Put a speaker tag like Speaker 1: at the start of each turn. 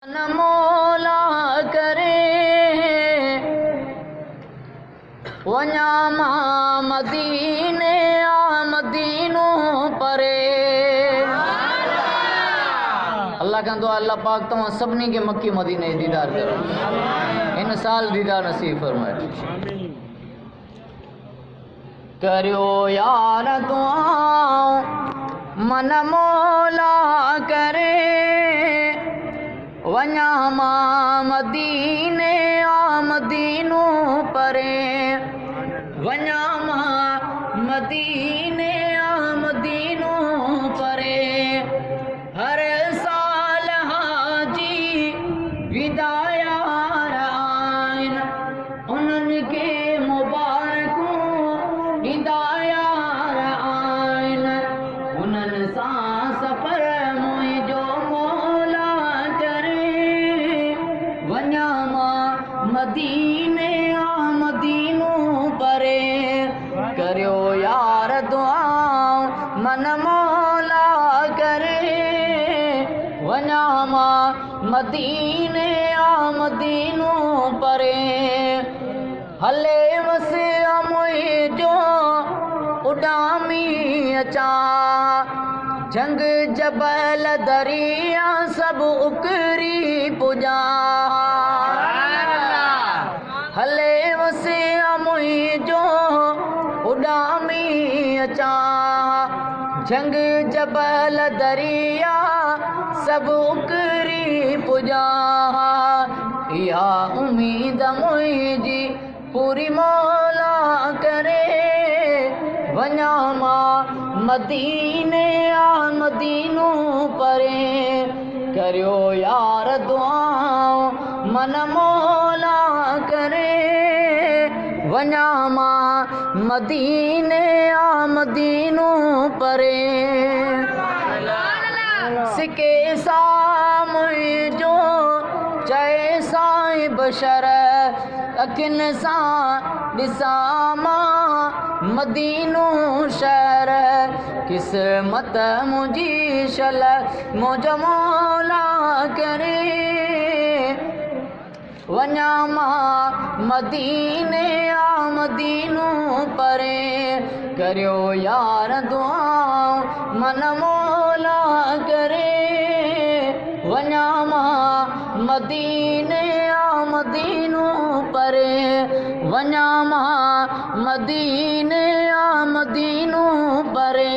Speaker 1: न मौला करे वञा मां मदीने आ मदीनो परे। अल्लाह कहंदो अल्लाह पाक तव्हां सभिनी खे मक्की मदीने जी दीदार करो, इन साल दीदार नसीब फरमाए। करियो यार दुआ मन मौला करे वञा मां मदीने आ मदीनो परे। वञा मां मदीने आ मदीनो परे। हर साल हाजी विदायार आइन उन्हनि खे मुबारकूं हिदायार आइन। उन्हनि सां सफ़र मुंहिंजो मौला करे वञा मां मदीने आ मदीनो परे। करियो यार दुआ मन मौला करे वञा मां मदीने आ मदीनो परे। हले वसे मुंहिंजो उॾामी अचा जंग जबल दरिया सभु उकरी पुॼा। हले वसे मुंहिंजो उॾामी अचा जंग जबल दरिया सभु उकरी पुॼा। इहा उम्मीद मुंहिंजी पूरी मौला करे वञा मां मदीने आ मदीनो परे। करियो यार दुआ मन मौला करे वञा मां मदीने आ मदीनो परे। सिके सां मुंहिंजो चए साईं बशर अखियुनि सां ॾिसां मां मदीनो शहर। क़िस्मत मुंहिंजी शल मुंहिंजो मौला करे वञा मां मदीने आ मदीनो परे। करियो यार दुआ मन मौला करे वञा मां मदीने आ मदीनो परे। वञा मां मदीने आ मदीनो परे।